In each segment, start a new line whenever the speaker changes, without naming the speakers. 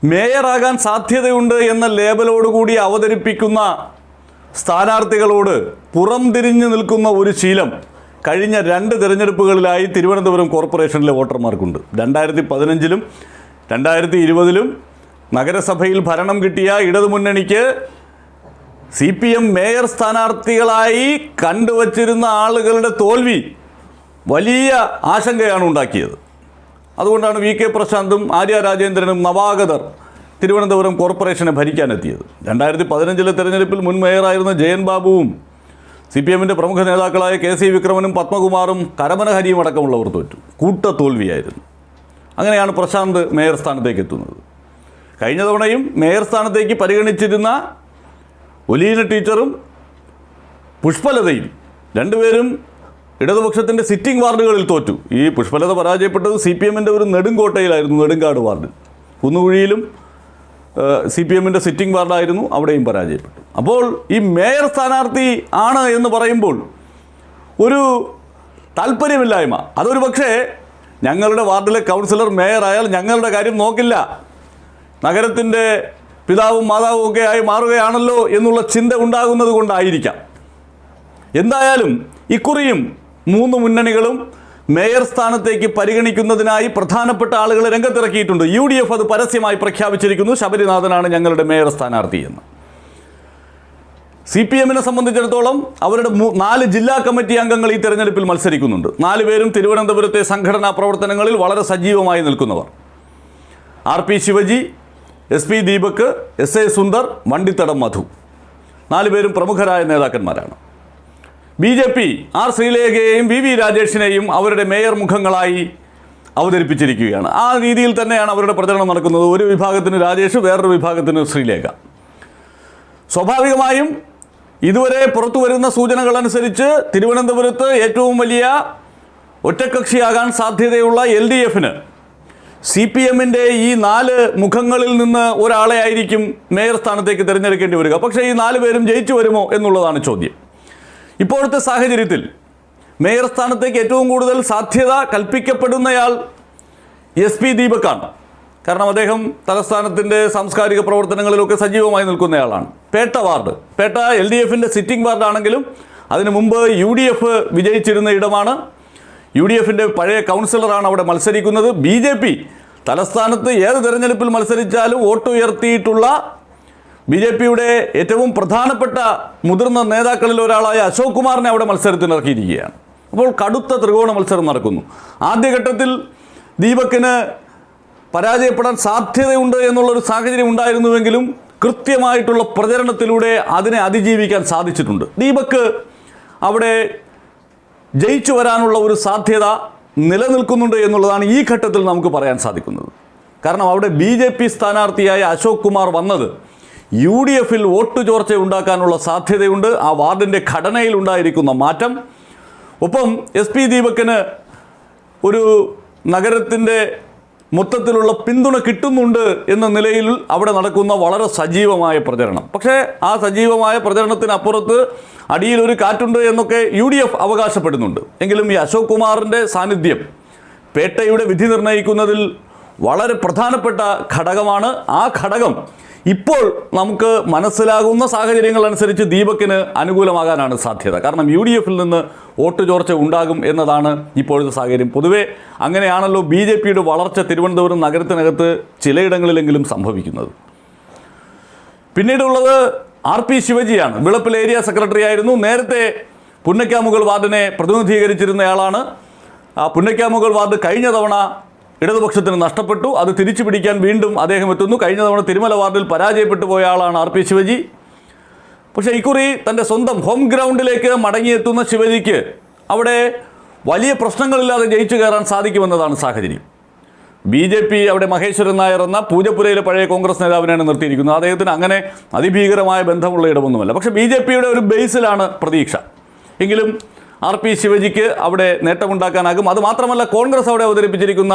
മേയറാകാൻ സാധ്യതയുണ്ട് എന്ന ലേബലോടുകൂടി അവതരിപ്പിക്കുന്ന സ്ഥാനാർത്ഥികളോട് പുറംതിരിഞ്ഞു നിൽക്കുന്ന ഒരു ശീലം കഴിഞ്ഞ 2 തിരഞ്ഞെടുപ്പുകളിലായി തിരുവനന്തപുരം കോർപ്പറേഷനിലെ വോട്ടർമാർക്കുണ്ട്. 2015-ലും 2020-ലും നഗരസഭയിൽ ഭരണം കിട്ടിയ ഇടതുമുന്നണിക്ക് CPM മേയർ സ്ഥാനാർത്ഥികളായി കണ്ടുവച്ചിരുന്ന ആളുകളുടെ തോൽവി വലിയ ആശങ്കയാണ് ഉണ്ടാക്കിയത്. അതുകൊണ്ടാണ് VK പ്രശാന്തും ആര്യ രാജേന്ദ്രനും നവാഗതർ തിരുവനന്തപുരം കോർപ്പറേഷനെ ഭരിക്കാനെത്തിയത്. 2015-ലെ തെരഞ്ഞെടുപ്പിൽ മുൻ മേയറായിരുന്ന ജയൻ ബാബുവും CPMൻ്റെ പ്രമുഖ നേതാക്കളായ KC വിക്രമനും പത്മകുമാറും കരമന ഹരിയും അടക്കമുള്ളവർ തോറ്റു. കൂട്ട തോൽവിയായിരുന്നു. അങ്ങനെയാണ് പ്രശാന്ത് മേയർ സ്ഥാനത്തേക്ക് എത്തുന്നത്. കഴിഞ്ഞ തവണയും മേയർ സ്ഥാനത്തേക്ക് പരിഗണിച്ചിരുന്ന ഒലീന ടീച്ചറും പുഷ്പലതയും രണ്ടുപേരും ഇടതുപക്ഷത്തിൻ്റെ സിറ്റിംഗ് വാർഡുകളിൽ തോറ്റു. ഈ പുഷ്പലത പരാജയപ്പെട്ടത് CPMൻ്റെ ഒരു നെടുങ്കോട്ടയിലായിരുന്നു, നെടുങ്കാട് വാർഡിൽ. കുന്നുകുഴിയിലും CPMൻ്റെ സിറ്റിംഗ് വാർഡായിരുന്നു, അവിടെയും പരാജയപ്പെട്ടു. അപ്പോൾ ഈ മേയർ സ്ഥാനാർത്ഥി ആണ് എന്ന് പറയുമ്പോൾ ഒരു താല്പര്യമില്ലായ്മ, അതൊരു പക്ഷേ ഞങ്ങളുടെ വാർഡിലെ കൗൺസിലർ മേയറായാൽ ഞങ്ങളുടെ കാര്യം നോക്കില്ല, നഗരത്തിൻ്റെ പിതാവും മാതാവും ഒക്കെ ആയി മാറുകയാണല്ലോ എന്നുള്ള ചിന്ത ഉണ്ടാകുന്നത് കൊണ്ടായിരിക്കാം. എന്തായാലും ഇക്കുറിയും 3 മുന്നണികളും മേയർ സ്ഥാനത്തേക്ക് പരിഗണിക്കുന്നതിനായി പ്രധാനപ്പെട്ട ആളുകളെ രംഗത്തിറക്കിയിട്ടുണ്ട്. UDF അത് പരസ്യമായി പ്രഖ്യാപിച്ചിരിക്കുന്നു. ശബരിനാഥനാണ് ഞങ്ങളുടെ മേയർ സ്ഥാനാർത്ഥി എന്ന്. CPMനെ സംബന്ധിച്ചിടത്തോളം അവരുടെ 4 ജില്ലാ കമ്മിറ്റി അംഗങ്ങൾ ഈ തെരഞ്ഞെടുപ്പിൽ മത്സരിക്കുന്നുണ്ട്. 4 പേരും തിരുവനന്തപുരത്തെ സംഘടനാ പ്രവർത്തനങ്ങളിൽ വളരെ സജീവമായി നിൽക്കുന്നവർ. RP Shivaji, SP Deepak, SA Sundar, Vandithadam മധു, 4 പേരും പ്രമുഖരായ നേതാക്കന്മാരാണ്. BJP R ശ്രീലേഖയെയും VV രാജേഷിനെയും അവരുടെ മേയർ മുഖങ്ങളായി അവതരിപ്പിച്ചിരിക്കുകയാണ്. ആ രീതിയിൽ തന്നെയാണ് അവരുടെ പ്രചരണം നടക്കുന്നത്. ഒരു വിഭാഗത്തിന് രാജേഷ്, വേറൊരു വിഭാഗത്തിന് ശ്രീലേഖ. സ്വാഭാവികമായും ഇതുവരെ പുറത്തു വരുന്ന സൂചനകളനുസരിച്ച് തിരുവനന്തപുരത്ത് ഏറ്റവും വലിയ ഒറ്റക്കക്ഷിയാകാൻ സാധ്യതയുള്ള LDFന് CPMൻ്റെ ഈ 4 മുഖങ്ങളിൽ നിന്ന് ഒരാളെ ആയിരിക്കും മേയർ സ്ഥാനത്തേക്ക് തിരഞ്ഞെടുക്കേണ്ടി വരിക. പക്ഷേ ഈ 4 പേരും ജയിച്ചു വരുമോ എന്നുള്ളതാണ് ചോദ്യം. ഇപ്പോഴത്തെ സാഹചര്യത്തിൽ മേയർ സ്ഥാനത്തേക്ക് ഏറ്റവും കൂടുതൽ സാധ്യത കൽപ്പിക്കപ്പെടുന്നയാൾ SP ദീപക്കാണ്. കാരണം അദ്ദേഹം തലസ്ഥാനത്തിൻ്റെ സാംസ്കാരിക പ്രവർത്തനങ്ങളിലൊക്കെ സജീവമായി നിൽക്കുന്നയാളാണ്. പേട്ട വാർഡ്, പേട്ട LDFൻ്റെ സിറ്റിംഗ് വാർഡാണെങ്കിലും അതിനു മുമ്പ് UDF വിജയിച്ചിരുന്ന ഇടമാണ്. UDFൻ്റെ പഴയ കൗൺസിലറാണ് അവിടെ മത്സരിക്കുന്നത്. BJP തലസ്ഥാനത്ത് ഏത് തെരഞ്ഞെടുപ്പിൽ മത്സരിച്ചാലും വോട്ട് ഉയർത്തിയിട്ടുള്ള BJPയുടെ ഏറ്റവും പ്രധാനപ്പെട്ട മുതിർന്ന നേതാക്കളിൽ ഒരാളായ അശോക് കുമാറിനെ അവിടെ മത്സരത്തിനിറക്കിയിരിക്കുകയാണ്. അപ്പോൾ കടുത്ത ത്രികോണ മത്സരം നടക്കുന്നു. ആദ്യഘട്ടത്തിൽ ദീപക്കിന് പരാജയപ്പെടാൻ സാധ്യതയുണ്ട് എന്നുള്ളൊരു സാഹചര്യം ഉണ്ടായിരുന്നുവെങ്കിലും കൃത്യമായിട്ടുള്ള പ്രചരണത്തിലൂടെ അതിനെ അതിജീവിക്കാൻ സാധിച്ചിട്ടുണ്ട്. ദീപക്ക് അവിടെ ജയിച്ചു വരാനുള്ള ഒരു സാധ്യത നിലനിൽക്കുന്നുണ്ട് എന്നുള്ളതാണ് ഈ ഘട്ടത്തിൽ നമുക്ക് പറയാൻ സാധിക്കുന്നത്. കാരണം അവിടെ BJP സ്ഥാനാർത്ഥിയായ അശോക് കുമാർ വന്നത് UDFൽ വോട്ട് ചോർച്ച ഉണ്ടാക്കാനുള്ള സാധ്യതയുണ്ട്. ആ വാർഡിൻ്റെ ഘടനയിൽ ഉണ്ടായിരിക്കുന്ന മാറ്റം, ഒപ്പം SP ദീപക്കിന് ഒരു നഗരത്തിൻ്റെ മൊത്തത്തിലുള്ള പിന്തുണ കിട്ടുന്നുണ്ട് എന്ന നിലയിൽ അവിടെ നടക്കുന്ന വളരെ സജീവമായ പ്രചരണം. പക്ഷേ ആ സജീവമായ പ്രചരണത്തിനപ്പുറത്ത് അടിയിലൊരു കാറ്റുണ്ട് എന്നൊക്കെ UDF അവകാശപ്പെടുന്നുണ്ട്. എങ്കിലും ഈ അശോക് കുമാറിൻ്റെ സാന്നിധ്യം പേട്ടയുടെ വിധി നിർണ്ണയിക്കുന്നതിൽ വളരെ പ്രധാനപ്പെട്ട ഘടകമാണ്. ആ ഘടകം ഇപ്പോൾ നമുക്ക് മനസ്സിലാകുന്ന സാഹചര്യങ്ങൾ അനുസരിച്ച് ദീപക്കിന് അനുകൂലമാകാനാണ് സാധ്യത. കാരണം UDFൽ നിന്ന് വോട്ട് ചോർച്ച ഉണ്ടാകും എന്നതാണ് ഇപ്പോഴത്തെ സാഹചര്യം. പൊതുവേ അങ്ങനെയാണല്ലോ BJPയുടെ വളർച്ച തിരുവനന്തപുരം നഗരത്തിനകത്ത് ചിലയിടങ്ങളിലെങ്കിലും സംഭവിക്കുന്നത്. പിന്നീടുള്ളത് RP ശിവജിയാണ്. വിളപ്പിൽ ഏരിയ സെക്രട്ടറി ആയിരുന്നു. നേരത്തെ പുന്നയ്ക്കാമുകൾ വാർഡിനെ പ്രതിനിധീകരിച്ചിരുന്നയാളാണ്. ആ പുന്നയ്ക്കാമുകൾ വാർഡ് കഴിഞ്ഞ തവണ ഇടതുപക്ഷത്തിന് നഷ്ടപ്പെട്ടു. അത് തിരിച്ചു പിടിക്കാൻ വീണ്ടും അദ്ദേഹം എത്തുന്നു. കഴിഞ്ഞ തവണ തിരുമല വാർഡിൽ പരാജയപ്പെട്ടു പോയ ആളാണ് RP ശിവജി. പക്ഷേ ഇക്കുറി തൻ്റെ സ്വന്തം ഹോം ഗ്രൗണ്ടിലേക്ക് മടങ്ങിയെത്തുന്ന ശിവജിക്ക് അവിടെ വലിയ പ്രശ്നങ്ങളില്ലാതെ ജയിച്ചു കയറാൻ സാധിക്കുമെന്നതാണ് സാഹചര്യം. BJP അവിടെ മഹേശ്വരൻ നായർ എന്ന പൂജപ്പുരയിലെ പഴയ കോൺഗ്രസ് നേതാവിനെയാണ് നിർത്തിയിരിക്കുന്നത്. അദ്ദേഹത്തിന് അങ്ങനെ അതിഭീകരമായ ബന്ധമുള്ള ഇടമൊന്നുമല്ല. പക്ഷേ BJPയുടെ ഒരു ബേസിലാണ് പ്രതീക്ഷ. എങ്കിലും RP ശിവജിക്ക് അവിടെ നേട്ടമുണ്ടാക്കാനാകും. അതുമാത്രമല്ല, കോൺഗ്രസ് അവിടെ അവതരിപ്പിച്ചിരിക്കുന്ന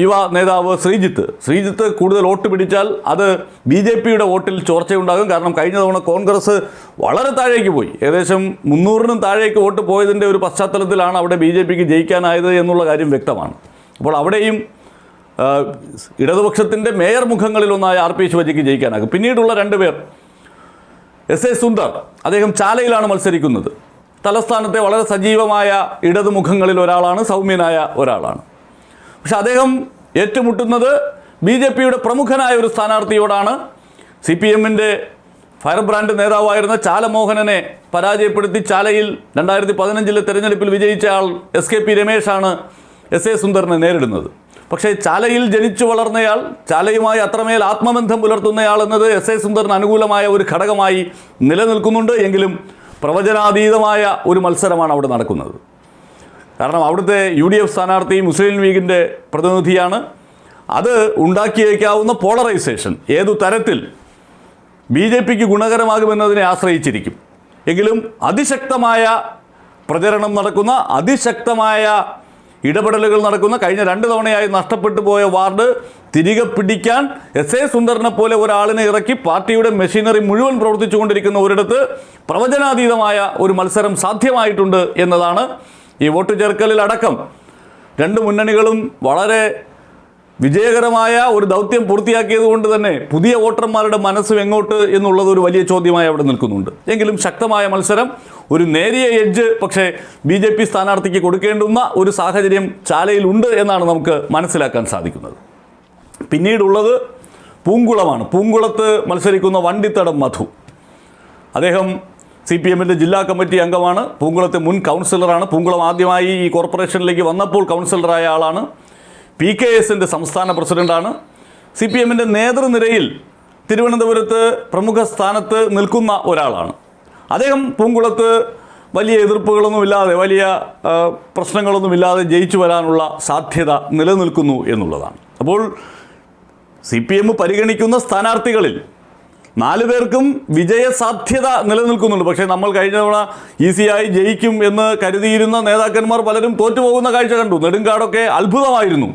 യുവ നേതാവ് ശ്രീജിത്ത് കൂടുതൽ വോട്ട് പിടിച്ചാൽ അത് BJPയുടെ വോട്ടിൽ ചോർച്ചയുണ്ടാകും. കാരണം കഴിഞ്ഞ തവണ കോൺഗ്രസ് വളരെ താഴേക്ക് പോയി, ഏകദേശം 300-നും താഴേക്ക് വോട്ട് പോയതിൻ്റെ ഒരു പശ്ചാത്തലത്തിലാണ് അവിടെ BJPക്ക് ജയിക്കാനായത് എന്നുള്ള കാര്യം വ്യക്തമാണ്. അപ്പോൾ അവിടെയും ഇടതുപക്ഷത്തിൻ്റെ മേയർ മുഖങ്ങളിലൊന്നായ RP ശിവജിക്ക് ജയിക്കാനാകും. പിന്നീടുള്ള 2 പേർ SA സുന്ദർ, അദ്ദേഹം ചാലയിലാണ് മത്സരിക്കുന്നത്. തലസ്ഥാനത്തെ വളരെ സജീവമായ ഇടതുമുഖങ്ങളിൽ ഒരാളാണ്, സൗമ്യനായ ഒരാളാണ്. പക്ഷെ അദ്ദേഹം ഏറ്റുമുട്ടുന്നത് BJPയുടെ പ്രമുഖനായ ഒരു സ്ഥാനാർത്ഥിയോടാണ്. CPMൻ്റെ ഫയർ ബ്രാൻഡ് നേതാവായിരുന്ന ചാലമോഹനനെ പരാജയപ്പെടുത്തി ചാലയിൽ 2015 തെരഞ്ഞെടുപ്പിൽ വിജയിച്ച ആൾ SKP രമേശാണ് SA സുന്ദറിനെ നേരിടുന്നത്. പക്ഷേ ചാലയിൽ ജനിച്ചു വളർന്നയാൾ, ചാലയുമായി അത്രമേൽ ആത്മബന്ധം പുലർത്തുന്നയാൾ എന്നത് SA സുന്ദറിന് അനുകൂലമായ ഒരു ഘടകമായി നിലനിൽക്കുന്നുണ്ട്. എങ്കിലും പ്രവചനാതീതമായ ഒരു മത്സരമാണ് അവിടെ നടക്കുന്നത്. കാരണം അവിടുത്തെ UDF സ്ഥാനാർത്ഥി മുസ്ലിം ലീഗിൻ്റെ പ്രതിനിധിയാണ്. അത് ഉണ്ടാക്കിയേക്കാവുന്ന പോളറൈസേഷൻ ഏതു തരത്തിൽ BJPക്ക് ഗുണകരമാകുമെന്നതിനെ ആശ്രയിച്ചിരിക്കും. എങ്കിലും അതിശക്തമായ പ്രചരണം നടക്കുന്ന, അതിശക്തമായ ഇടപെടലുകൾ നടക്കുന്ന, കഴിഞ്ഞ 2 തവണയായി നഷ്ടപ്പെട്ടു പോയ വാർഡ് തിരികെ പിടിക്കാൻ SA സുന്ദറിനെ പോലെ ഒരാളിനെ ഇറക്കി പാർട്ടിയുടെ മെഷീനറി മുഴുവൻ പ്രവർത്തിച്ചുകൊണ്ടിരിക്കുന്ന ഒരിടത്ത് പ്രവചനാതീതമായ ഒരു മത്സരം സാധ്യമായിട്ടുണ്ട് എന്നതാണ് ഈ വോട്ട് ചേർക്കലിലടക്കം 2 മുന്നണികളും വളരെ വിജയകരമായ ഒരു ദൗത്യം പൂർത്തിയാക്കിയത് കൊണ്ട് തന്നെ പുതിയ വോട്ടർമാരുടെ മനസ്സും എങ്ങോട്ട് എന്നുള്ളത് ഒരു വലിയ ചോദ്യമായി അവിടെ നിൽക്കുന്നുണ്ട്. എങ്കിലും ശക്തമായ മത്സരം, ഒരു നേരിയ എഡ്ജ് പക്ഷേ BJP സ്ഥാനാർത്ഥിക്ക് കൊടുക്കേണ്ടുന്ന ഒരു സാഹചര്യം ചാലയിലുണ്ട് എന്നാണ് നമുക്ക് മനസ്സിലാക്കാൻ സാധിക്കുന്നത്. പിന്നീടുള്ളത് പൂങ്കുളമാണ്. പൂങ്കുളത്ത് മത്സരിക്കുന്ന വണ്ടിത്തടം മധു, അദ്ദേഹം CPMൻ്റെ ജില്ലാ കമ്മിറ്റി അംഗമാണ്, പൂങ്കുളത്തെ മുൻ കൗൺസിലറാണ്. പൂങ്കുളം ആദ്യമായി ഈ കോർപ്പറേഷനിലേക്ക് വന്നപ്പോൾ കൗൺസിലറായ ആളാണ്. PKSൻ്റെ സംസ്ഥാന പ്രസിഡൻ്റാണ്. CPMൻ്റെ നേതൃനിരയിൽ തിരുവനന്തപുരത്ത് പ്രമുഖ സ്ഥാനത്ത് നിൽക്കുന്ന ഒരാളാണ്. അദ്ദേഹം പൂങ്കുളത്ത് വലിയ എതിർപ്പുകളൊന്നുമില്ലാതെ, വലിയ പ്രശ്നങ്ങളൊന്നുമില്ലാതെ ജയിച്ചു വരാനുള്ള സാധ്യത നിലനിൽക്കുന്നു എന്നുള്ളതാണ്. അപ്പോൾ CPM പരിഗണിക്കുന്ന സ്ഥാനാർത്ഥികളിൽ 4 പേർക്കും വിജയസാധ്യത നിലനിൽക്കുന്നുണ്ട്. പക്ഷേ നമ്മൾ കഴിഞ്ഞ തവണ ഈസിയായി ജയിക്കും എന്ന് കരുതിയിരുന്ന നേതാക്കന്മാർ പലരും തോറ്റുപോകുന്ന കാഴ്ച കണ്ടു. നെടുങ്കാടൊക്കെ അത്ഭുതമായിരുന്നു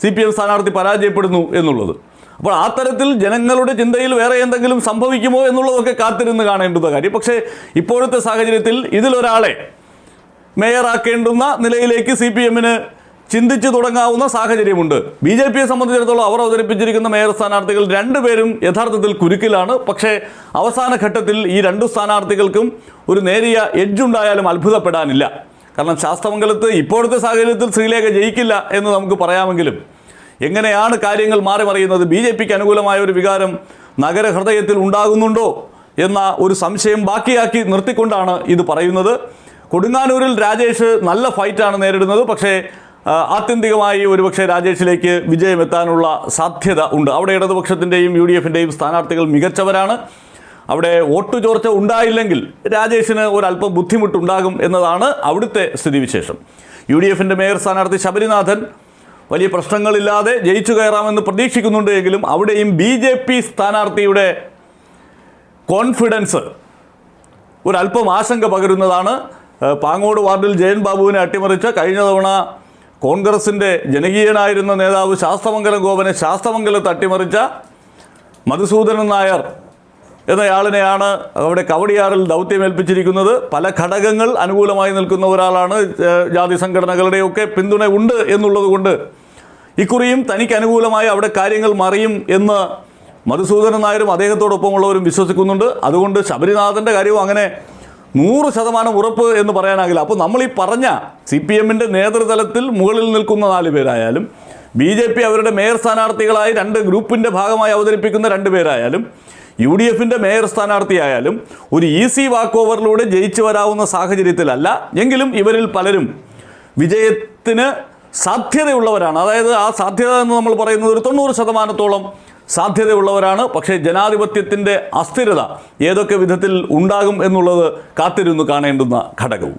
CPM സ്ഥാനാർത്ഥി പരാജയപ്പെടുന്നു എന്നുള്ളത്. അപ്പോൾ ആ തരത്തിൽ ജനങ്ങളുടെ ചിന്തയിൽ വേറെ എന്തെങ്കിലും സംഭവിക്കുമോ എന്നുള്ളതൊക്കെ കാത്തിരുന്ന് കാണേണ്ടുന്ന കാര്യം. പക്ഷേ ഇപ്പോഴത്തെ സാഹചര്യത്തിൽ ഇതിലൊരാളെ മേയറാക്കേണ്ടുന്ന നിലയിലേക്ക് CPMന് ചിന്തിച്ചു തുടങ്ങാവുന്ന സാഹചര്യമുണ്ട്. BJPയെ സംബന്ധിച്ചിടത്തോളം അവർ അവതരിപ്പിച്ചിരിക്കുന്ന മേയർ സ്ഥാനാർത്ഥികൾ 2 പേരും യഥാർത്ഥത്തിൽ കുരുക്കിലാണ്. പക്ഷേ അവസാന ഘട്ടത്തിൽ ഈ 2 സ്ഥാനാർത്ഥികൾക്കും ഒരു നേരിയ എഡ്ജുണ്ടായാലും അത്ഭുതപ്പെടാനില്ല. കാരണം ശാസ്തമംഗലത്ത് ഇപ്പോഴത്തെ സാഹചര്യത്തിൽ ശ്രീലേഖ ജയിക്കില്ല എന്ന് നമുക്ക് പറയാമെങ്കിലും എങ്ങനെയാണ് കാര്യങ്ങൾ മാറി മറിയുന്നത്, BJPക്ക് അനുകൂലമായ ഒരു വികാരം നഗരഹൃദയത്തിൽ ഉണ്ടാകുന്നുണ്ടോ എന്ന ഒരു സംശയം ബാക്കിയാക്കി നിർത്തിക്കൊണ്ടാണ് ഇത് പറയുന്നത്. കൊടുങ്ങാനൂരിൽ രാജേഷ് നല്ല ഫൈറ്റാണ് നേരിടുന്നത്. പക്ഷേ ആത്യന്തികമായി ഒരുപക്ഷെ രാജേഷിലേക്ക് വിജയമെത്താനുള്ള സാധ്യത ഉണ്ട്. അവിടെ ഇടതുപക്ഷത്തിൻ്റെയും UDFൻ്റെയും സ്ഥാനാർത്ഥികൾ മികച്ചവരാണ്. അവിടെ വോട്ട് ചോർച്ച ഉണ്ടായില്ലെങ്കിൽ രാജേഷിന് ഒരല്പം ബുദ്ധിമുട്ടുണ്ടാകും എന്നതാണ് അവിടുത്തെ സ്ഥിതിവിശേഷം. UDFൻ്റെ മേയർ സ്ഥാനാർത്ഥി ശബരിനാഥൻ വലിയ പ്രശ്നങ്ങളില്ലാതെ ജയിച്ചു കയറാമെന്ന് പ്രതീക്ഷിക്കുന്നുണ്ട്. എങ്കിലും അവിടെയും BJP സ്ഥാനാർത്ഥിയുടെ കോൺഫിഡൻസ് ഒരല്പം ആശങ്ക പകരുന്നതാണ്. പാങ്ങോട് വാർഡിൽ ജയൻ ബാബുവിനെ അട്ടിമറിച്ച, കഴിഞ്ഞ തവണ കോൺഗ്രസിൻ്റെ ജനകീയനായിരുന്ന നേതാവ് ശാസ്തമംഗലം ഗോപനെ ശാസ്തമംഗലത്ത് അട്ടിമറിച്ച മധുസൂദനൻ നായർ എന്നയാളിനെയാണ് അവിടെ കവടിയാറിൽ ദൗത്യമേൽപ്പിച്ചിരിക്കുന്നത്. പല ഘടകങ്ങൾ അനുകൂലമായി നിൽക്കുന്ന ഒരാളാണ്. ജാതി സംഘടനകളുടെയൊക്കെ പിന്തുണ ഉണ്ട് എന്നുള്ളത് കൊണ്ട് ഇക്കുറിയും തനിക്ക് അനുകൂലമായി അവിടെ കാര്യങ്ങൾ മറിയും എന്ന് മധുസൂദനൻ നായരും അദ്ദേഹത്തോടൊപ്പമുള്ളവരും വിശ്വസിക്കുന്നുണ്ട്. അതുകൊണ്ട് ശബരിനാഥൻ്റെ കാര്യവും അങ്ങനെ 100% ഉറപ്പ് എന്ന് പറയാനാകില്ല. അപ്പോൾ നമ്മൾ ഈ പറഞ്ഞ CPMൻ്റെ നേതൃതലത്തിൽ മുകളിൽ നിൽക്കുന്ന 4 പേരായാലും, BJP അവരുടെ മേയർ സ്ഥാനാർത്ഥികളായി 2 ഗ്രൂപ്പിൻ്റെ ഭാഗമായി അവതരിപ്പിക്കുന്ന 2 പേരായാലും, UDFൻ്റെ മേയർ സ്ഥാനാർത്ഥിയായാലും ഒരു ഈസി വാക്ക് ഓവറിലൂടെ ജയിച്ചു വരാവുന്ന സാഹചര്യത്തിലല്ല. എങ്കിലും ഇവരിൽ പലരും വിജയത്തിന് സാധ്യതയുള്ളവരാണ്. അതായത് ആ സാധ്യത എന്ന് നമ്മൾ പറയുന്നത് ഒരു 90%-ഓളം സാധ്യതയുള്ളവരാണ്. പക്ഷേ ജനാധിപത്യത്തിൻ്റെ അസ്ഥിരത ഏതൊക്കെ വിധത്തിൽ ഉണ്ടാകും എന്നുള്ളത് കാത്തിരുന്ന് കാണേണ്ടുന്ന ഘടകവും.